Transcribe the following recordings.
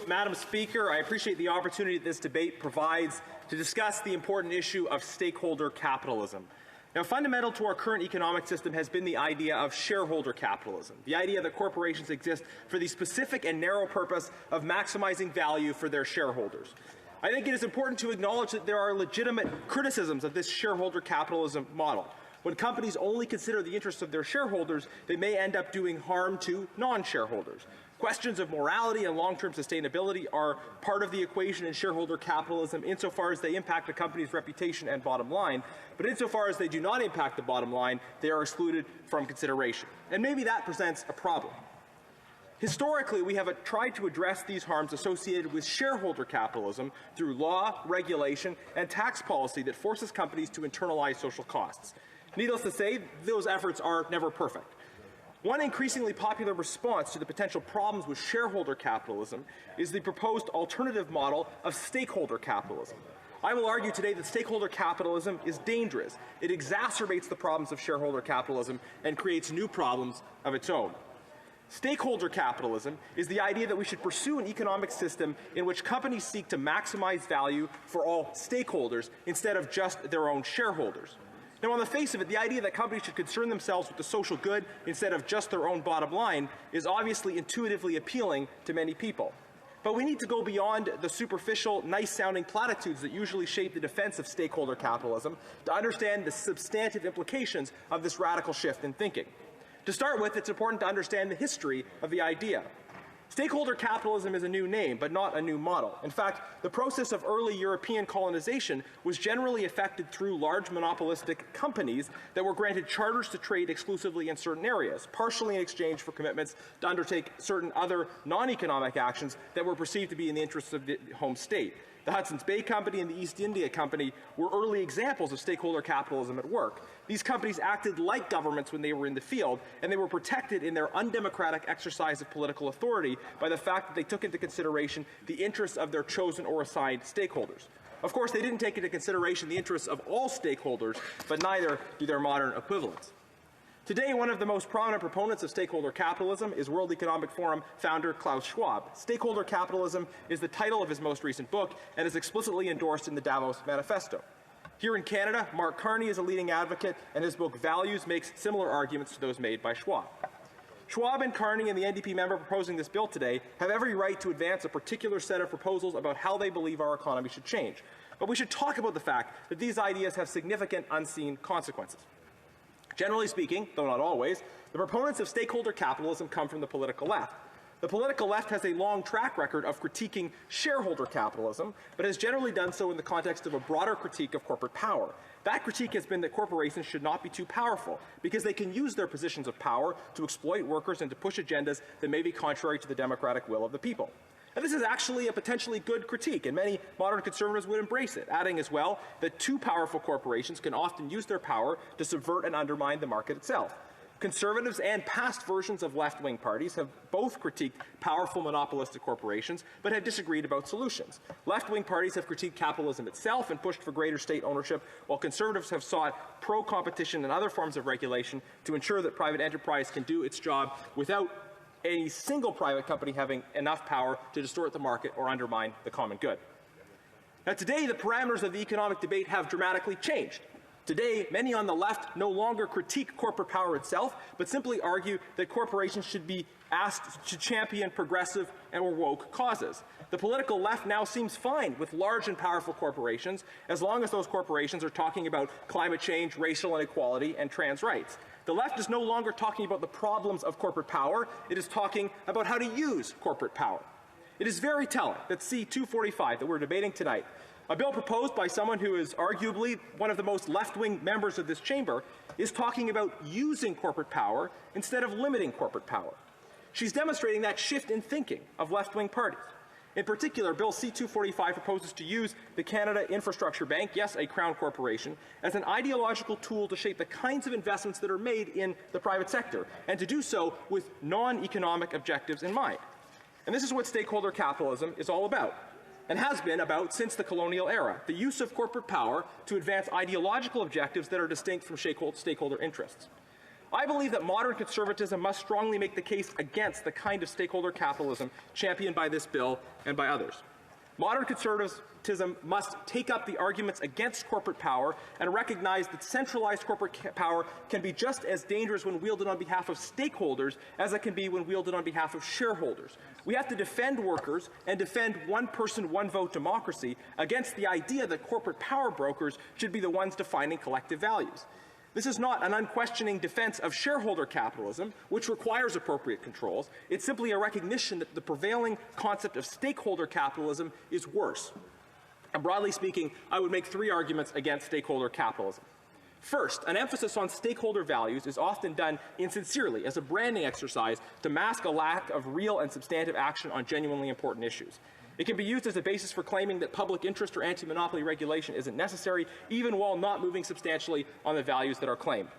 Madam Speaker. I appreciate the opportunity that this debate provides to discuss the important issue of stakeholder capitalism. Now, fundamental to our current economic system has been the idea of shareholder capitalism, the idea that corporations exist for the specific and narrow purpose of maximizing value for their shareholders. I think it is important to acknowledge that there are legitimate criticisms of this shareholder capitalism model. When companies only consider the interests of their shareholders, they may end up doing harm to non-shareholders. Questions of morality and long-term sustainability are part of the equation in shareholder capitalism insofar as they impact a company's reputation and bottom line, but insofar as they do not impact the bottom line, they are excluded from consideration. And maybe that presents a problem. Historically, we have tried to address these harms associated with shareholder capitalism through law, regulation, and tax policy that forces companies to internalize social costs. Needless to say, those efforts are never perfect. One increasingly popular response to the potential problems with shareholder capitalism is the proposed alternative model of stakeholder capitalism. I will argue today that stakeholder capitalism is dangerous. It exacerbates the problems of shareholder capitalism and creates new problems of its own. Stakeholder capitalism is the idea that we should pursue an economic system in which companies seek to maximize value for all stakeholders instead of just their own shareholders. Now, on the face of it, the idea that companies should concern themselves with the social good instead of just their own bottom line is obviously intuitively appealing to many people. But we need to go beyond the superficial, nice-sounding platitudes that usually shape the defense of stakeholder capitalism to understand the substantive implications of this radical shift in thinking. To start with, it's important to understand the history of the idea. Stakeholder capitalism is a new name, but not a new model. In fact, the process of early European colonization was generally effected through large monopolistic companies that were granted charters to trade exclusively in certain areas, partially in exchange for commitments to undertake certain other non-economic actions that were perceived to be in the interests of the home state. The Hudson's Bay Company and the East India Company were early examples of stakeholder capitalism at work. These companies acted like governments when they were in the field, and they were protected in their undemocratic exercise of political authority by the fact that they took into consideration the interests of their chosen or assigned stakeholders. Of course, they didn't take into consideration the interests of all stakeholders, but neither do their modern equivalents. Today, one of the most prominent proponents of stakeholder capitalism is World Economic Forum founder Klaus Schwab. Stakeholder capitalism is the title of his most recent book and is explicitly endorsed in the Davos Manifesto. Here in Canada, Mark Carney is a leading advocate, and his book Values makes similar arguments to those made by Schwab. Schwab and Carney and the NDP member proposing this bill today have every right to advance a particular set of proposals about how they believe our economy should change. But we should talk about the fact that these ideas have significant unseen consequences. Generally speaking, though not always, the proponents of stakeholder capitalism come from the political left. The political left has a long track record of critiquing shareholder capitalism, but has generally done so in the context of a broader critique of corporate power. That critique has been that corporations should not be too powerful, because they can use their positions of power to exploit workers and to push agendas that may be contrary to the democratic will of the people. And this is actually a potentially good critique, and many modern conservatives would embrace it, adding as well that too powerful corporations can often use their power to subvert and undermine the market itself. Conservatives and past versions of left-wing parties have both critiqued powerful monopolistic corporations, but have disagreed about solutions. Left-wing parties have critiqued capitalism itself and pushed for greater state ownership, while conservatives have sought pro-competition and other forms of regulation to ensure that private enterprise can do its job without any single private company having enough power to distort the market or undermine the common good. Now, today, the parameters of the economic debate have dramatically changed. Today, many on the left no longer critique corporate power itself, but simply argue that corporations should be asked to champion progressive and woke causes. The political left now seems fine with large and powerful corporations, as long as those corporations are talking about climate change, racial inequality, and trans rights. The left is no longer talking about the problems of corporate power. It is talking about how to use corporate power. It is very telling that C-245 that we're debating tonight, a bill proposed by someone who is arguably one of the most left-wing members of this chamber, is talking about using corporate power instead of limiting corporate power. She's demonstrating that shift in thinking of left-wing parties. In particular, Bill C-245 proposes to use the Canada Infrastructure Bank, yes, a Crown corporation, as an ideological tool to shape the kinds of investments that are made in the private sector, and to do so with non-economic objectives in mind. And this is what stakeholder capitalism is all about, and has been about since the colonial era, the use of corporate power to advance ideological objectives that are distinct from stakeholder interests. I believe that modern conservatism must strongly make the case against the kind of stakeholder capitalism championed by this bill and by others. Modern conservatism must take up the arguments against corporate power and recognize that centralized corporate power can be just as dangerous when wielded on behalf of stakeholders as it can be when wielded on behalf of shareholders. We have to defend workers and defend one-person, one-vote democracy against the idea that corporate power brokers should be the ones defining collective values. This is not an unquestioning defense of shareholder capitalism, which requires appropriate controls. It's simply a recognition that the prevailing concept of stakeholder capitalism is worse. And broadly speaking, I would make three arguments against stakeholder capitalism. First, an emphasis on stakeholder values is often done insincerely as a branding exercise to mask a lack of real and substantive action on genuinely important issues. It can be used as a basis for claiming that public interest or anti-monopoly regulation isn't necessary, even while not moving substantially on the values that are claimed.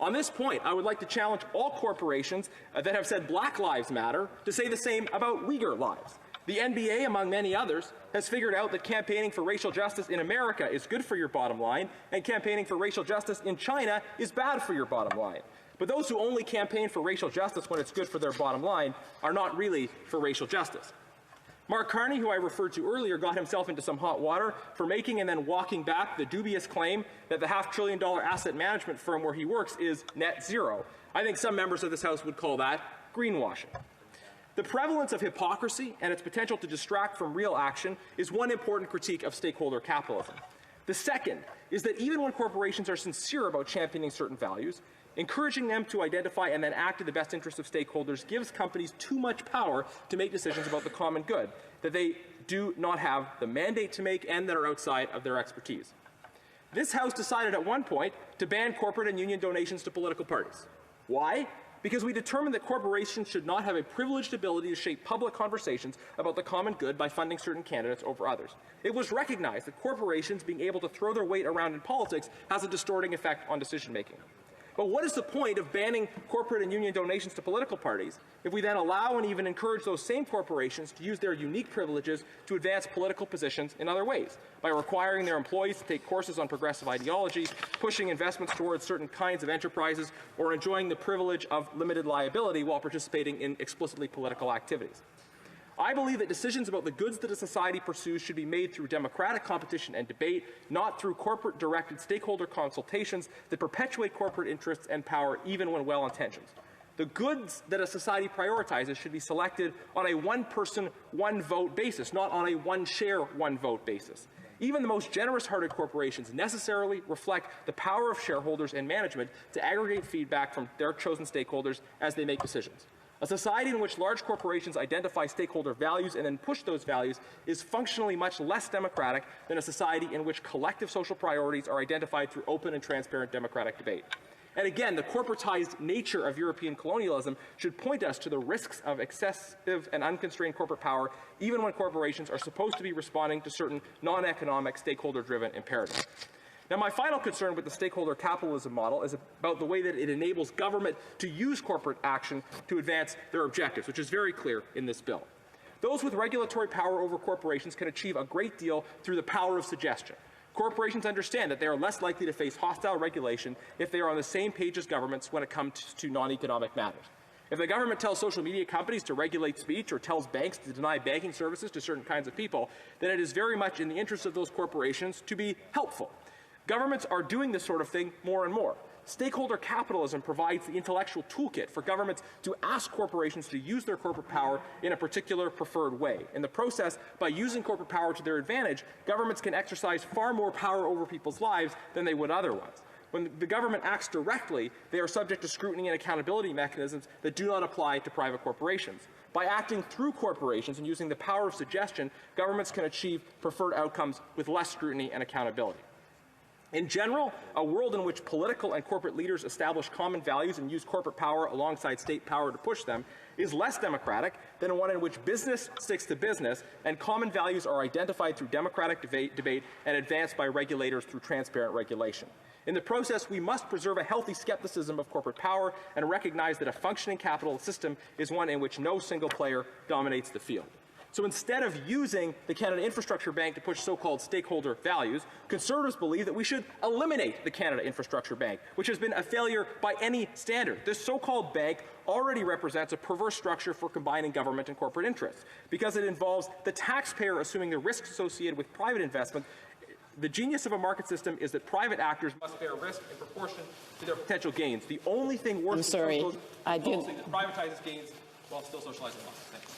On this point, I would like to challenge all corporations that have said Black Lives Matter to say the same about Uyghur lives. The NBA, among many others, has figured out that campaigning for racial justice in America is good for your bottom line, and campaigning for racial justice in China is bad for your bottom line. But those who only campaign for racial justice when it's good for their bottom line are not really for racial justice. Mark Carney, who I referred to earlier, got himself into some hot water for making and then walking back the dubious claim that the $500 billion asset management firm where he works is net zero. I think some members of this House would call that greenwashing. The prevalence of hypocrisy and its potential to distract from real action is one important critique of stakeholder capitalism. The second is that even when corporations are sincere about championing certain values, encouraging them to identify and then act in the best interest of stakeholders gives companies too much power to make decisions about the common good that they do not have the mandate to make and that are outside of their expertise. This House decided at one point to ban corporate and union donations to political parties. Why? Because we determined that corporations should not have a privileged ability to shape public conversations about the common good by funding certain candidates over others. It was recognized that corporations being able to throw their weight around in politics has a distorting effect on decision-making. But what is the point of banning corporate and union donations to political parties if we then allow and even encourage those same corporations to use their unique privileges to advance political positions in other ways, by requiring their employees to take courses on progressive ideology, pushing investments towards certain kinds of enterprises, or enjoying the privilege of limited liability while participating in explicitly political activities? I believe that decisions about the goods that a society pursues should be made through democratic competition and debate, not through corporate-directed stakeholder consultations that perpetuate corporate interests and power even when well-intentioned. The goods that a society prioritizes should be selected on a one-person, one-vote basis, not on a one-share, one-vote basis. Even the most generous-hearted corporations necessarily reflect the power of shareholders and management to aggregate feedback from their chosen stakeholders as they make decisions. A society in which large corporations identify stakeholder values and then push those values is functionally much less democratic than a society in which collective social priorities are identified through open and transparent democratic debate. And again, the corporatized nature of European colonialism should point us to the risks of excessive and unconstrained corporate power, even when corporations are supposed to be responding to certain non-economic, stakeholder-driven imperatives. Now, my final concern with the stakeholder capitalism model is about the way that it enables government to use corporate action to advance their objectives, which is very clear in this bill. Those with regulatory power over corporations can achieve a great deal through the power of suggestion. Corporations understand that they are less likely to face hostile regulation if they are on the same page as governments when it comes to non-economic matters. If the government tells social media companies to regulate speech or tells banks to deny banking services to certain kinds of people, then it is very much in the interest of those corporations to be helpful. Governments are doing this sort of thing more and more. Stakeholder capitalism provides the intellectual toolkit for governments to ask corporations to use their corporate power in a particular preferred way. In the process, by using corporate power to their advantage, governments can exercise far more power over people's lives than they would otherwise. When the government acts directly, they are subject to scrutiny and accountability mechanisms that do not apply to private corporations. By acting through corporations and using the power of suggestion, governments can achieve preferred outcomes with less scrutiny and accountability. In general, a world in which political and corporate leaders establish common values and use corporate power alongside state power to push them is less democratic than one in which business sticks to business and common values are identified through democratic debate and advanced by regulators through transparent regulation. In the process, we must preserve a healthy skepticism of corporate power and recognize that a functioning capitalist system is one in which no single player dominates the field. So instead of using the Canada Infrastructure Bank to push so-called stakeholder values, Conservatives believe that we should eliminate the Canada Infrastructure Bank, which has been a failure by any standard. This so-called bank already represents a perverse structure for combining government and corporate interests, because it involves the taxpayer assuming the risks associated with private investment. The genius of a market system is that private actors must bear risk in proportion to their potential gains. The only thing worse than policy that privatizes gains while still socializing losses. Thanks.